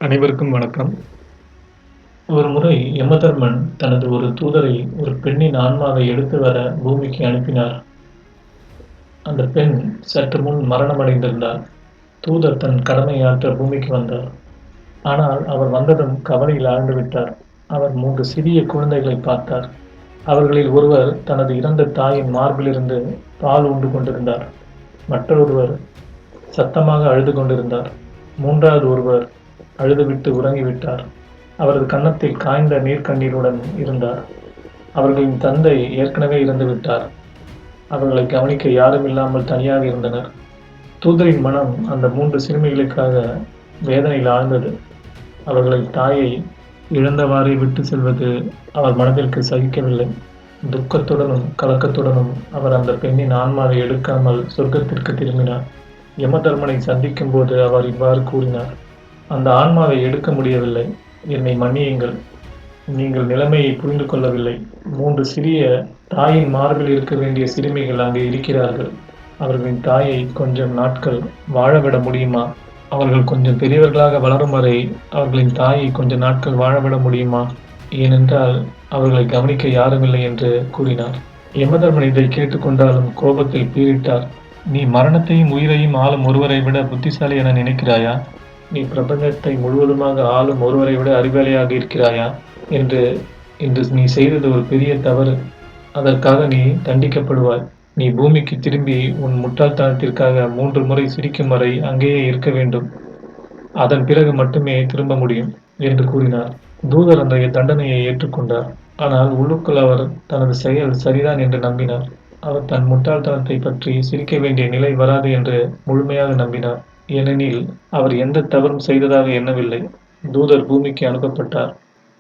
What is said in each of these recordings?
அனைவருக்கும் வணக்கம். ஒரு முறை யமதர்மன் தனது ஒரு தூதரை ஒரு பெண்ணின் ஆன்மாவை எடுத்து வர பூமிக்கு அனுப்பினார். அந்த பெண் சற்று முன் மரணமடைந்திருந்தார். தூதர் தன் கடமையாற்ற பூமிக்கு வந்தார். ஆனால் அவர் வந்ததும் கவலையில் ஆழ்ந்து விட்டார். அவர் 3 சிறிய குழந்தைகளை பார்த்தார். அவர்களில் ஒருவர் தனது இறந்த தாயின் மார்பிலிருந்து பால் உண்டு கொண்டிருந்தார். மற்றொருவர் சத்தமாக அழுது கொண்டிருந்தார். 3வது ஒருவர் அழுதுவிட்டு உறங்கிவிட்டார். அவரது கன்னத்தில் காய்ந்த நீர்க்கண்ணீருடன் இருந்தார். அவர்களின் தந்தை ஏற்கனவே இறந்துவிட்டார். அவர்களை கவனிக்க யாரும் இல்லாமல் தனியாக இருந்தனர். தூதரின் மனம் அந்த 3 சிறுமிகளுக்காக வேதனையில் ஆழ்ந்தது. அவர்களின் தாயை இழந்தவாறே விட்டு செல்வது அவர் மனதிற்கு சகிக்கவில்லை. துக்கத்துடனும் கலக்கத்துடனும் அவர் அந்த பெண்ணின் ஆன்மாவை எடுக்காமல் சொர்க்கத்திற்கு திரும்பினார். யமதர்மனை சந்திக்கும் போது அவர் இவ்வாறு கூறினார்: அந்த ஆன்மாவை எடுக்க முடியவில்லை. என்னை மன்னியுங்கள். நீங்கள் நிலைமையை புரிந்து கொள்ளவில்லை. 3 சிறிய தாயின் மார்பில் இருக்க வேண்டிய சிறுமிகள் அங்கே இருக்கிறார்கள். அவர்களின் தாயை கொஞ்சம் நாட்கள் வாழவிட முடியுமா? அவர்கள் கொஞ்சம் பெரியவர்களாக வளரும் வரை அவர்களின் தாயை கொஞ்ச நாட்கள் வாழவிட முடியுமா? ஏனென்றால் அவர்களை கவனிக்க யாருமில்லை என்று கூறினார். யமதர்மன் இதை கேட்டுக்கொண்டாலும் கோபத்தில் பீறிட்டார். நீ மரணத்தையும் உயிரையும் ஆளும் ஒருவரை விட புத்திசாலி என நினைக்கிறாயா? நீ பிரபஞ்சத்தை முழுவதுமாக ஆளும் ஒருவரை விட அறிவாளியாக இருக்கிறாயா? இன்று நீ செய்தது ஒரு பெரிய தவறு. அதற்காக நீ தண்டிக்கப்படுவாய். நீ பூமிக்கு திரும்பி உன் முட்டாள்தனத்திற்காக 3 முறை சிரிக்கும் வரை அங்கேயே இருக்க வேண்டும். அதன் பிறகு மட்டுமே திரும்ப முடியும் என்று கூறினார். தூதர் அந்த தண்டனையை ஏற்றுக்கொண்டார். ஆனால் உள்ளுக்குள் அவர் தனது செயல் சரிதான் என்று நம்பினார். அவர் தன் முட்டாள்தனத்தை பற்றி சிரிக்க வேண்டிய நிலை வராது என்று முழுமையாக நம்பினார். ஏனெனில் அவர் எந்த தவறும் செய்ததாக எண்ணவில்லை. தூதர் பூமிக்கு அனுப்பப்பட்டார்.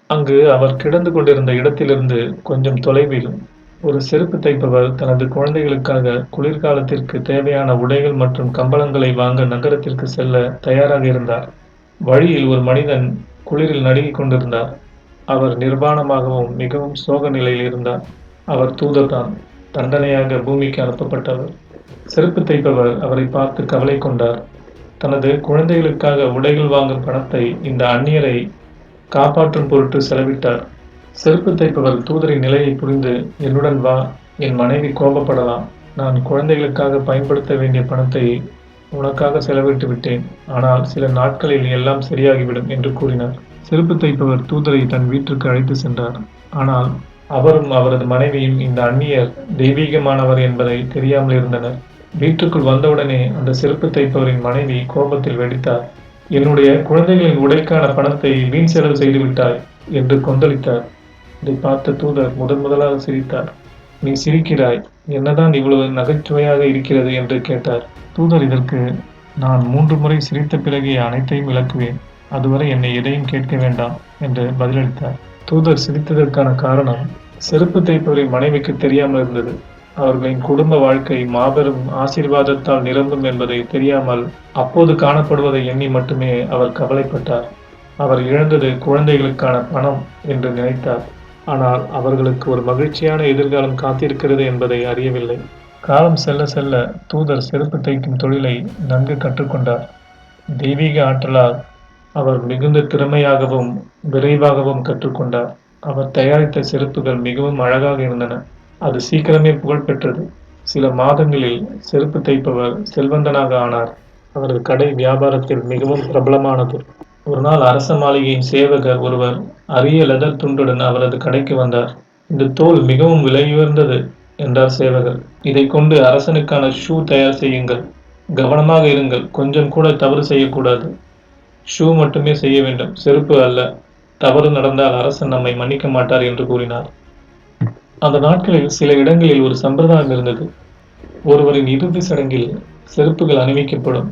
அங்கு அவர் கிடந்து கொண்டிருந்த இடத்திலிருந்து கொஞ்சம் தொலைவில் ஒரு செருப்பு தைப்பவர் தனது குழந்தைகளுக்காக குளிர்காலத்திற்கு தேவையான உடைகள் மற்றும் கம்பளங்களை வாங்க நகரத்திற்கு செல்ல தயாராக இருந்தார். வழியில் ஒரு மனிதன் குளிரில் நடுங்கிக் கொண்டிருந்தார். அவர் நிர்வாணமாகவும் மிகவும் சோக நிலையில் இருந்தார். அவர் தூதர்தான், தண்டனையாக பூமிக்கு அனுப்பப்பட்டவர். செருப்பு தைப்பவர் அவரை பார்த்து கவலை கொண்டார். தனது குழந்தைகளுக்காக உடைகள் வாங்கும் பணத்தை இந்த அந்நியரை காப்பாற்றும் பொருட்டு செலவிட்டார். செருப்பு தைப்பவர் தூதரின் நிலையை புரிந்து, என்னுடன் வா, என் மனைவி கோபப்படலாம். நான் குழந்தைகளுக்காக பயன்படுத்த வேண்டிய பணத்தை உனக்காக செலவிட்டு விட்டேன். ஆனால் சில நாட்களில் எல்லாம் சரியாகிவிடும் என்று கூறினார். செருப்பு தைப்பவர் தூதரை தன் வீட்டிற்கு அழைத்து சென்றார். ஆனால் அவரும் அவரது மனைவியும் இந்த அந்நியர் தெய்வீகமானவர் என்பதை தெரியாமல் இருந்தனர். வீட்டுக்குள் வந்தவுடனே அந்த செருப்பு தைப்பவரின் மனைவி கோபத்தில் வெடித்தார். என்னுடைய குழந்தைகளின் உடைக்கான பணத்தை வீண் செலவு செய்து விட்டாய் என்று கொந்தளித்தார். இதை பார்த்த தூதர் முதலாக சிரித்தார். நீ சிரிக்கிறாய், என்னதான் இவ்வளவு நகைச்சுவையாக இருக்கிறது என்று கேட்டார். தூதர் இதற்கு, நான் 3 முறை சிரித்த பிறகே அனைத்தையும் விளக்குவேன். அதுவரை என்னை எதையும் கேட்க வேண்டாம் என்று பதிலளித்தார். தூதர் சிரித்ததற்கான காரணம் செருப்பு தைப்பவரின் மனைவிக்கு தெரியாமல் இருந்தது. அவர்களின் குடும்ப வாழ்க்கை மாபெரும் ஆசீர்வாதத்தால் நிரம்பும் என்பதை தெரியாமல் அப்போது காணப்படுவதை எண்ணி மட்டுமே அவர் கவலைப்பட்டார். அவர் இழந்தது குழந்தைகளுக்கான பணம் என்று நினைத்தார். ஆனால் அவர்களுக்கு ஒரு மகிழ்ச்சியான எதிர்காலம் காத்திருக்கிறது என்பதை அறியவில்லை. காலம் செல்ல செல்ல தூதர் செருப்பு தைக்கும் தொழிலை நன்கு கற்றுக்கொண்டார். தெய்வீக ஆற்றலால் அவர் மிகுந்த திறமையாகவும் விரைவாகவும் கற்றுக்கொண்டார். அவர் தயாரித்த செருப்புகள் மிகவும் அழகாக இருந்தன. அது சீக்கிரமே புகழ் பெற்றது. சில மாதங்களில் செருப்பு தைப்பவர் செல்வந்தனாக ஆனார். அவரது கடை வியாபாரத்தில் மிகவும் பிரபலமானது. ஒரு நாள் அரச மாளிகையின் சேவகர் ஒருவர் அரிய லெதர் துண்டுடன் அவரது கடைக்கு வந்தார். இந்த தோல் மிகவும் விலையுயர்ந்தது என்றார் சேவகர். இதை கொண்டு அரசனுக்கான ஷூ தயார் செய்யுங்கள். கவனமாக இருங்கள், கொஞ்சம் கூட தவறு செய்யக்கூடாது. ஷூ மட்டுமே செய்ய வேண்டும், செருப்பு அல்ல. தவறு நடந்தால் அரசன் நம்மை மன்னிக்க மாட்டார் என்று கூறினார். அந்த நாட்களில் சில இடங்களில் ஒரு சம்பிரதாயம் இருந்தது. ஒருவரின் இறுதி சடங்கில் செருப்புகள் அணிவிக்கப்படும்.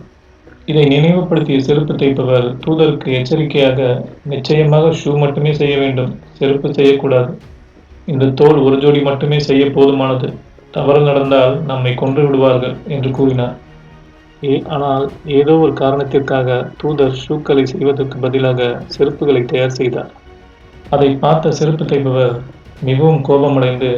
இதை நினைவுபடுத்திய செருப்பு தைப்பவர் தூதருக்கு எச்சரிக்கையாக, நிச்சயமாக ஷூ மட்டுமே செய்ய வேண்டும், செருப்பு செய்யக்கூடாது. இந்த தோல் ஒரு ஜோடி மட்டுமே செய்ய போதுமானது. தவறு நடந்தால் நம்மை கொன்று விடுவார்கள் என்று கூறினார். ஆனால் ஏதோ ஒரு காரணத்திற்காக தூதர் ஷூக்களை செய்வதற்கு பதிலாக செருப்புகளை தயார் செய்தார். அதை பார்த்த செருப்பு தைப்பவர் மிகவும் கோபமடைந்து,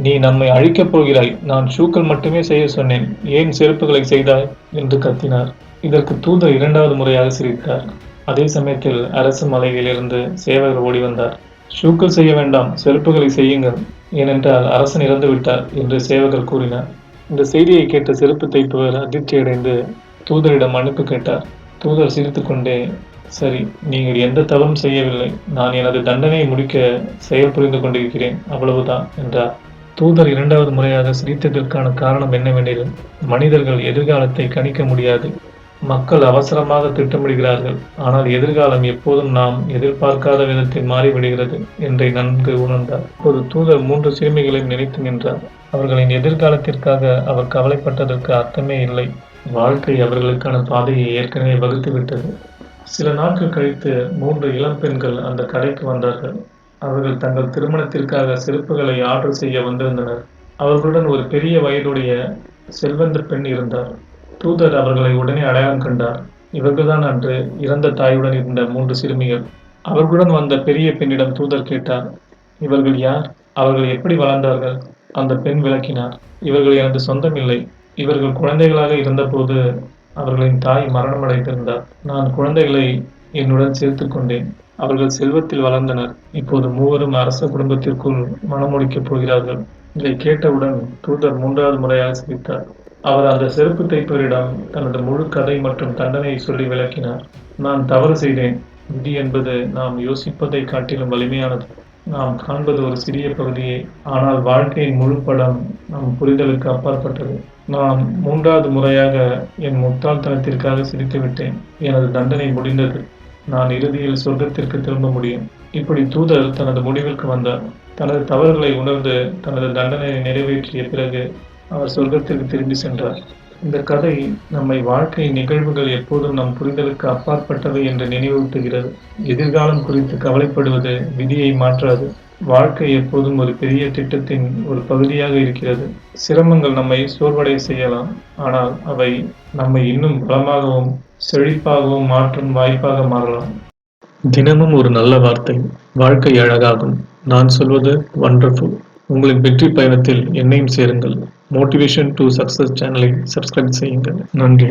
நீ நம்மை அழிக்கப் போகிறாய், நான் ஷூக்கள் மட்டுமே செய்ய சொன்னேன், ஏன் செருப்புகளை செய்தாய் என்று கத்தினார். இதற்கு தூதர் 2வது முறையாக சிரித்தார். அதே சமயத்தில் அரசு மலையிலிருந்து சேவகர் ஓடி வந்தார். ஷூக்கள் செய்ய வேண்டாம், செருப்புகளை செய்யுங்கள், ஏனென்றால் அரசன் இறந்து விட்டார் என்று சேவகர் கூறினார். இந்த செய்தியை கேட்ட செருப்பு தைப்பவர் அதிர்ச்சியடைந்து தூதரிடம் மன்னிப்பு கேட்டார். தூதர் சிரித்துக்கொண்டே, சரி, நீங்கள் எந்த தவறும் செய்யவில்லை, நான் எனது தண்டனையை முடிக்க செயல் புரிந்து கொண்டிருக்கிறேன், அவ்வளவுதான் என்றார். தூதர் இரண்டாவது முறையாக சிரித்ததற்கான காரணம் என்னவெனில், மனிதர்கள் எதிர்காலத்தை கணிக்க முடியாது. மக்கள் அவசரமாக திட்டமிடுகிறார்கள், ஆனால் எதிர்காலம் எப்போதும் நாம் எதிர்பார்க்காத விதத்தில் மாறிவிடுகிறது என்றை நன்கு உணர்ந்தார். இப்போது தூதர் 3 சிறுமிகளையும் நினைத்து நின்றார். அவர்களின் எதிர்காலத்திற்காக அவர் கவலைப்பட்டதற்கு அர்த்தமே இல்லை. வாழ்க்கை அவர்களுக்கான பாதையை ஏற்கனவே வகுத்துவிட்டது. சில நாட்கள் கழித்து 3 இளம் பெண்கள் அந்த கடைக்கு வந்தார்கள். அவர்கள் தங்கள் திருமணத்திற்காக செருப்புகளை ஆர்டர் செய்ய வந்திருந்தனர். அவர்களுடன் ஒரு பெரிய வயதுடைய செல்வந்த பெண் இருந்தார். தூதர் அவர்களை உடனே அடையாளம் கண்டார். இவர்கள்தான் அன்று இறந்த தாயுடன் இருந்த 3 சிறுமிகள். அவர்களுடன் வந்த பெரிய பெண்ணிடம் தூதர் கேட்டார், இவர்கள் யார்? அவர்கள் எப்படி வளர்ந்தார்கள்? அந்த பெண் விளக்கினார், இவர்கள் எனது சொந்தம் இல்லை. இவர்கள் குழந்தைகளாக இருந்தபோது அவர்களின் தாய் மரணமடைந்திருந்தார். நான் குழந்தைகளை என்னுடன் சேர்த்துக் கொண்டேன். அவர்கள் செல்வத்தில் வளர்ந்தனர். இப்போது மூவரும் அரச குடும்பத்திற்குள் மணமுடிக்கப் போகிறார்கள். இதை கேட்டவுடன் தூதர் 3வது முறையாக சிரித்தார். அவர் அந்த செருப்பு தைப்பவரிடம் தனது முழு கதை மற்றும் தண்டனையை சொல்லி விளக்கினார். நான் தவறு செய்தேன். விதி என்பது நாம் யோசிப்பதை காட்டிலும் வலிமையானது. நாம் காண்பது ஒரு சிறிய பகுதியே, ஆனால் வாழ்க்கையின் முழு படம் நம் புரிதலுக்கு அப்பாற்பட்டது. நான் 3வது முறையாக என் முட்டாள்தனத்திற்காக சிரித்துவிட்டேன். எனது தண்டனை முடிந்தது. நான் இறுதியில் சொர்க்கத்திற்கு திரும்ப முடியும். இப்படி தூதர் தனது முடிவிற்கு வந்தார். தனது தவறுகளை உணர்ந்து தனது தண்டனையை நிறைவேற்றிய பிறகு அவர் சொர்க்கத்திற்கு திரும்பி சென்றார். இந்த கதை நம்மை வாழ்க்கையின் நிகழ்வுகள் எப்போதும் நம் புரிதலுக்கு அப்பாற்பட்டவை என்று நினைவூட்டுகிறது. எதிர்காலம் குறித்து கவலைப்படுவது விதியை மாற்றாது. வாழ்க்கை எப்போதும் ஒரு பெரிய திட்டத்தின் ஒரு பகுதியாக இருக்கிறது. சிரமங்கள் நம்மை சோர்வடைய செய்யலாம், ஆனால் அவை நம்மை இன்னும் பலமாகவும் செழிப்பாகவும் மாற்றும் வாய்ப்பாக மாறலாம். தினமும் ஒரு நல்ல வார்த்தை வாழ்க்கை அழகாகும். நான் சொல்வது வண்டர்ஃபுல். உங்களின் வெற்றி பயணத்தில் என்னையும் சேருங்கள். மோட்டிவேஷன் டு சக்சஸ் சேனலை சப்ஸ்கிரைப் செய்யுங்கள். நன்றி.